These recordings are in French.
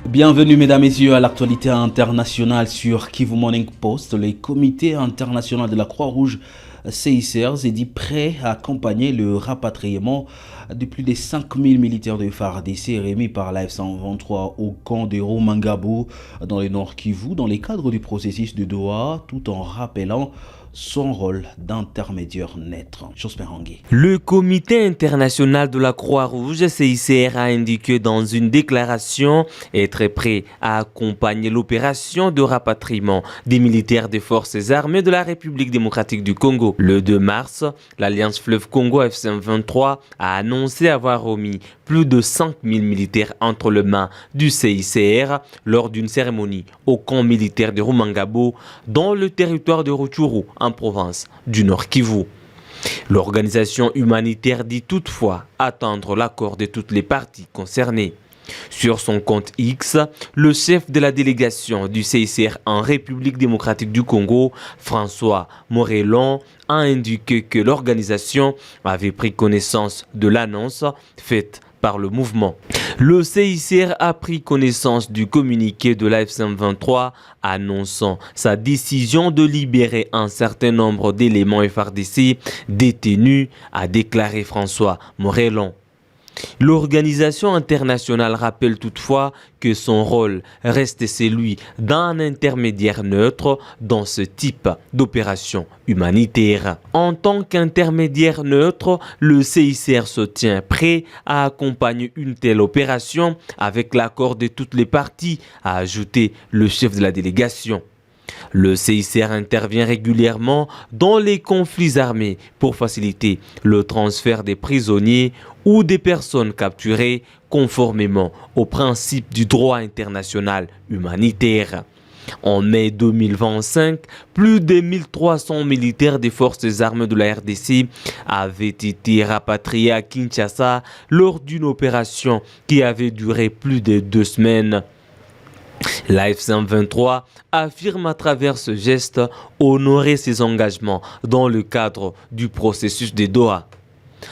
Bienvenue mesdames et messieurs à l'actualité internationale sur Kivu Morning Post. Le comité international de la Croix-Rouge CICR s'est dit prêt à accompagner le rapatriement de plus de 5000 militaires de FARDC remis par la F-123 au camp de Rumangabo dans le nord Kivu dans le cadre du processus de Doha, tout en rappelant son rôle d'intermédiaire net. Le comité international de la Croix-Rouge CICR a indiqué dans une déclaration être prêt à accompagner l'opération de rapatriement des militaires des forces armées de la République démocratique du Congo. Le 2 mars, l'Alliance Fleuve Congo F-123 a annoncé avoir remis plus de 5000 militaires entre les mains du CICR lors d'une cérémonie au camp militaire de Rumangabo dans le territoire de Rutshuru en province du Nord Kivu. L'organisation humanitaire dit toutefois attendre l'accord de toutes les parties concernées. Sur son compte X, le chef de la délégation du CICR en République démocratique du Congo, François Morellon, a indiqué que l'organisation avait pris connaissance de l'annonce faite par le mouvement. Le CICR a pris connaissance du communiqué de la F-123 annonçant sa décision de libérer un certain nombre d'éléments FARDC détenus, a déclaré François Morellon. L'organisation internationale rappelle toutefois que son rôle reste celui d'un intermédiaire neutre dans ce type d'opération humanitaire. En tant qu'intermédiaire neutre, le CICR se tient prêt à accompagner une telle opération avec l'accord de toutes les parties, a ajouté le chef de la délégation. Le CICR intervient régulièrement dans les conflits armés pour faciliter le transfert des prisonniers ou des personnes capturées conformément aux principes du droit international humanitaire. En mai 2025, plus de 1300 militaires des forces armées de la RDC avaient été rapatriés à Kinshasa lors d'une opération qui avait duré plus de 2 semaines. La F-123 affirme à travers ce geste honorer ses engagements dans le cadre du processus de Doha.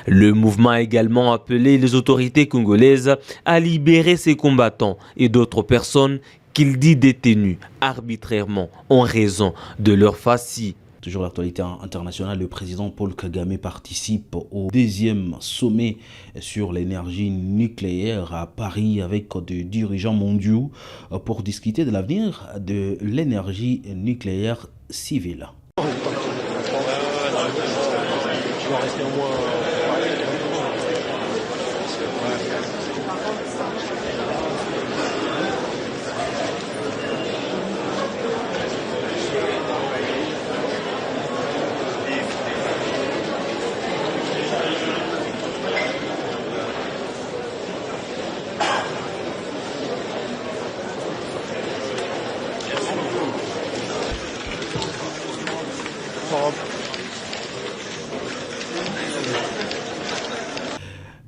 Le mouvement a également appelé les autorités congolaises à libérer ces combattants et d'autres personnes qu'il dit détenues arbitrairement en raison de leur facie. Toujours l'actualité internationale, le président Paul Kagame participe au 2e sommet sur l'énergie nucléaire à Paris avec des dirigeants mondiaux pour discuter de l'avenir de l'énergie nucléaire civile.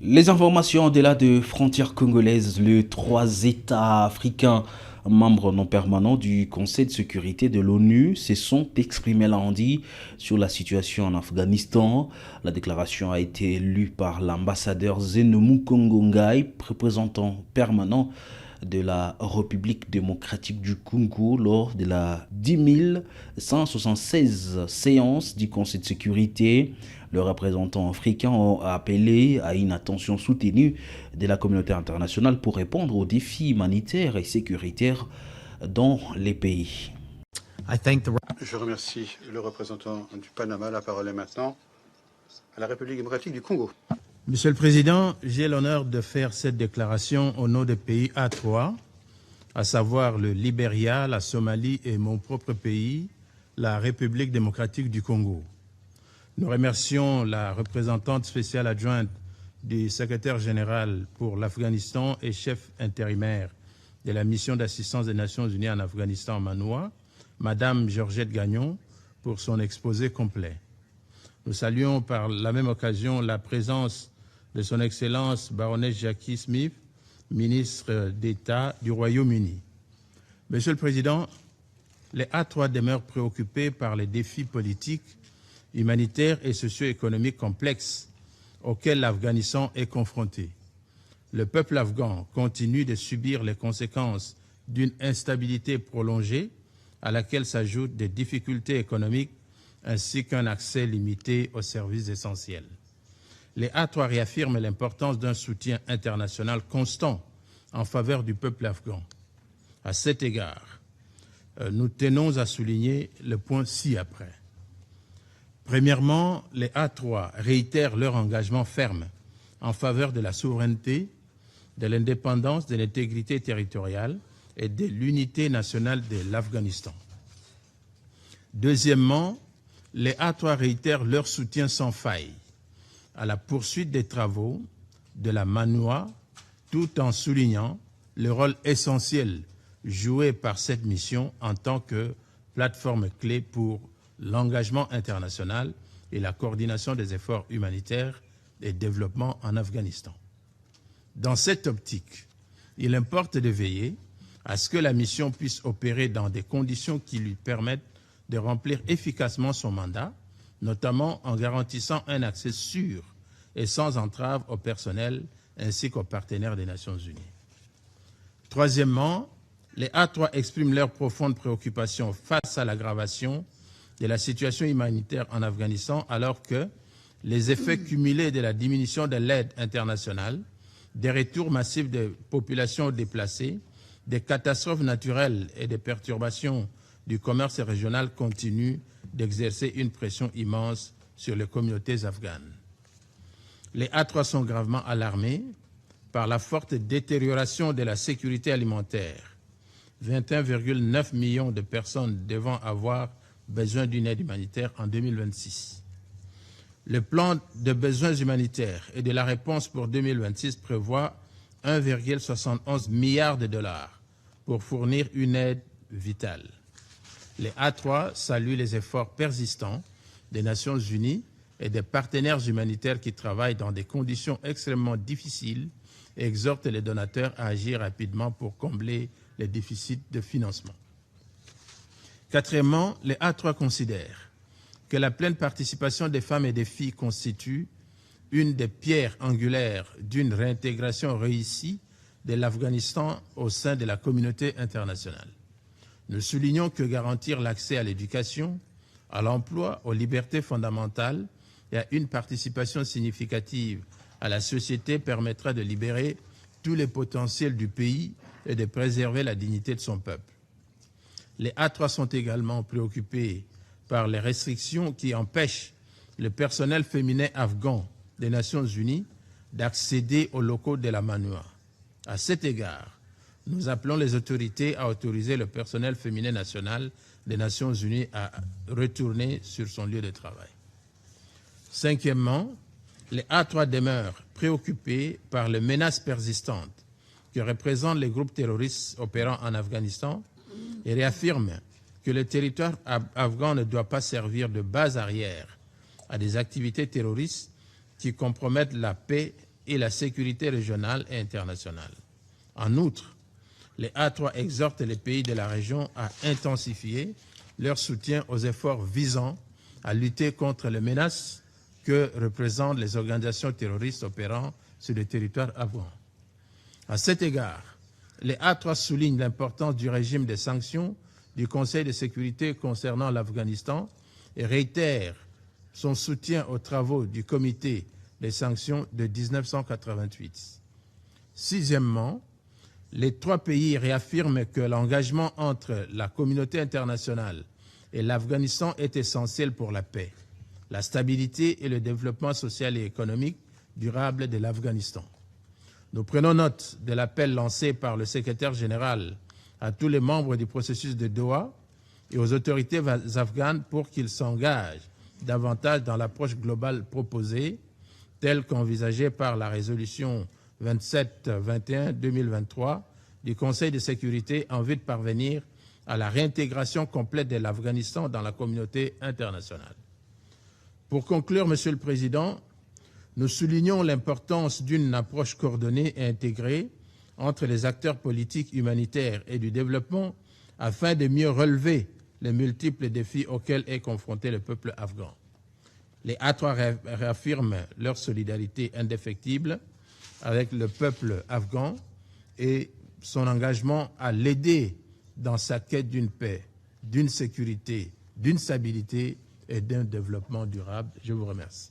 Les informations au-delà de frontières congolaises, les 3 États africains membres non permanents du Conseil de sécurité de l'ONU se sont exprimés lundi sur la situation en Afghanistan. La déclaration a été lue par l'ambassadeur Zeno Mukongo Ngai, représentant permanent de la République démocratique du Congo lors de la 10 176 séance du Conseil de sécurité. Le représentant africain a appelé à une attention soutenue de la communauté internationale pour répondre aux défis humanitaires et sécuritaires dans les pays. Je remercie le représentant du Panama. La parole est maintenant à la République démocratique du Congo. Monsieur le Président, j'ai l'honneur de faire cette déclaration au nom des pays A3, à savoir le Libéria, la Somalie et mon propre pays, la République démocratique du Congo. Nous remercions la représentante spéciale adjointe du secrétaire général pour l'Afghanistan et chef intérimaire de la mission d'assistance des Nations Unies en Afghanistan, MANUA, Madame Georgette Gagnon, pour son exposé complet. Nous saluons par la même occasion la présence de son Excellence Baroness Jackie Smith, ministre d'État du Royaume-Uni. Monsieur le Président, les A3 demeurent préoccupés par les défis politiques, humanitaires et socio-économiques complexes auxquels l'Afghanistan est confronté. le peuple afghan continue de subir les conséquences d'une instabilité prolongée à laquelle s'ajoutent des difficultés économiques ainsi qu'un accès limité aux services essentiels. Les A3 réaffirment l'importance d'un soutien international constant en faveur du peuple afghan. À cet égard, nous tenons à souligner le point ci-après. Premièrement, les A3 réitèrent leur engagement ferme en faveur de la souveraineté, de l'indépendance, de l'intégrité territoriale et de l'unité nationale de l'Afghanistan. Deuxièmement, les A3 réitèrent leur soutien sans faille à la poursuite des travaux de la MANUA, tout en soulignant le rôle essentiel joué par cette mission en tant que plateforme clé pour l'engagement international et la coordination des efforts humanitaires et développement en Afghanistan. Dans cette optique, il importe de veiller à ce que la mission puisse opérer dans des conditions qui lui permettent de remplir efficacement son mandat, notamment en garantissant un accès sûr et sans entrave au personnel ainsi qu'aux partenaires des Nations Unies. Troisièmement, les A3 expriment leur profonde préoccupation face à l'aggravation de la situation humanitaire en Afghanistan, alors que les effets cumulés de la diminution de l'aide internationale, des retours massifs de populations déplacées, des catastrophes naturelles et des perturbations du commerce régional continuent d'exercer une pression immense sur les communautés afghanes. Les A3 sont gravement alarmés par la forte détérioration de la sécurité alimentaire, 21,9 millions de personnes devant avoir besoin d'une aide humanitaire en 2026. Le plan de besoins humanitaires et de la réponse pour 2026 prévoit 1,71 milliard de dollars pour fournir une aide vitale. Les A3 saluent les efforts persistants des Nations Unies et des partenaires humanitaires qui travaillent dans des conditions extrêmement difficiles et exhortent les donateurs à agir rapidement pour combler les déficits de financement. Quatrièmement, les A3 considèrent que la pleine participation des femmes et des filles constitue une des pierres angulaires d'une réintégration réussie de l'Afghanistan au sein de la communauté internationale. Nous soulignons que garantir l'accès à l'éducation, à l'emploi, aux libertés fondamentales et à une participation significative à la société permettra de libérer tous les potentiels du pays et de préserver la dignité de son peuple. Les A3 sont également préoccupés par les restrictions qui empêchent le personnel féminin afghan des Nations Unies d'accéder aux locaux de la MANUA. À cet égard, nous appelons les autorités à autoriser le personnel féminin national des Nations Unies à retourner sur son lieu de travail. Cinquièmement, les A3 demeurent préoccupés par les menaces persistantes que représentent les groupes terroristes opérant en Afghanistan et réaffirment que le territoire afghan ne doit pas servir de base arrière à des activités terroristes qui compromettent la paix et la sécurité régionale et internationale. En outre, les A3 exhortent les pays de la région à intensifier leur soutien aux efforts visant à lutter contre les menaces que représentent les organisations terroristes opérant sur le territoire afghan. À cet égard, les A3 soulignent l'importance du régime des sanctions du Conseil de sécurité concernant l'Afghanistan et réitèrent son soutien aux travaux du comité des sanctions de 1988. Sixièmement, les trois pays réaffirment que l'engagement entre la communauté internationale et l'Afghanistan est essentiel pour la paix, la stabilité et le développement social et économique durable de l'Afghanistan. Nous prenons note de l'appel lancé par le secrétaire général à tous les membres du processus de Doha et aux autorités afghanes pour qu'ils s'engagent davantage dans l'approche globale proposée, telle qu'envisagée par la résolution 27-21-2023 du Conseil de sécurité en vue de parvenir à la réintégration complète de l'Afghanistan dans la communauté internationale. Pour conclure, Monsieur le Président, nous soulignons l'importance d'une approche coordonnée et intégrée entre les acteurs politiques, humanitaires et du développement afin de mieux relever les multiples défis auxquels est confronté le peuple afghan. Les A3 réaffirment leur solidarité indéfectible avec le peuple afghan et son engagement à l'aider dans sa quête d'une paix, d'une sécurité, d'une stabilité et d'un développement durable. Je vous remercie.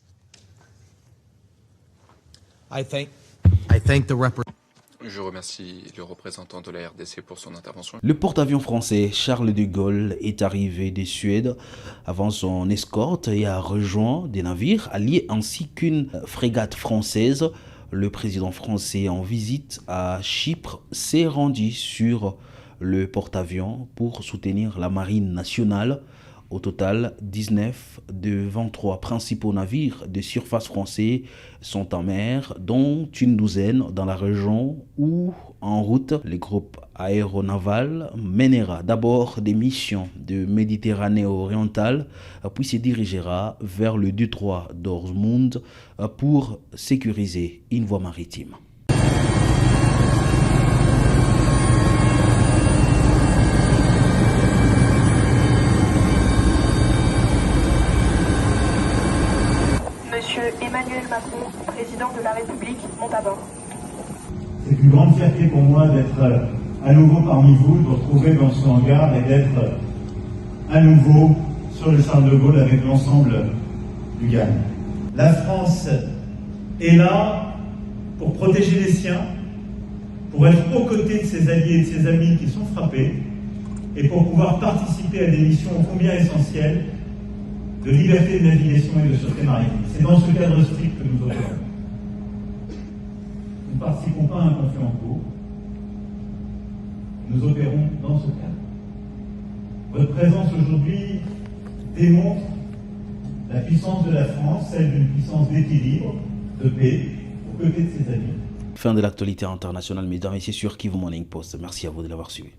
Je remercie le représentant de la RDC pour son intervention. Le porte-avions français Charles de Gaulle est arrivé de Suède avant son escorte et a rejoint des navires alliés ainsi qu'une frégate française. Le président français en visite à Chypre s'est rendu sur le porte-avions pour soutenir la marine nationale. Au total, 19 de 23 principaux navires de surface français sont en mer, dont une douzaine dans la région ou en route. Le groupe aéronaval mènera d'abord des missions de Méditerranée orientale, puis se dirigera vers le détroit d'Ormuz pour sécuriser une voie maritime. Monsieur Emmanuel Macron, président de la République, monte à bord. C'est une grande fierté pour moi d'être à nouveau parmi vous, de vous retrouver dans ce hangar et d'être à nouveau sur le Charles de Gaulle avec l'ensemble du GAN. La France est là pour protéger les siens, pour être aux côtés de ses alliés et de ses amis qui sont frappés et pour pouvoir participer à des missions ô combien essentielles de liberté de navigation et de sûreté maritime. C'est dans ce cadre strict que nous opérons. Nous ne participons pas à un conflit en cours. Nous opérons dans ce cadre. Votre présence aujourd'hui démontre la puissance de la France, celle d'une puissance d'équilibre, de paix, aux côtés de ses amis. Fin de l'actualité internationale, mesdames et messieurs, sur Kivu Morning Post. Merci à vous de l'avoir suivi.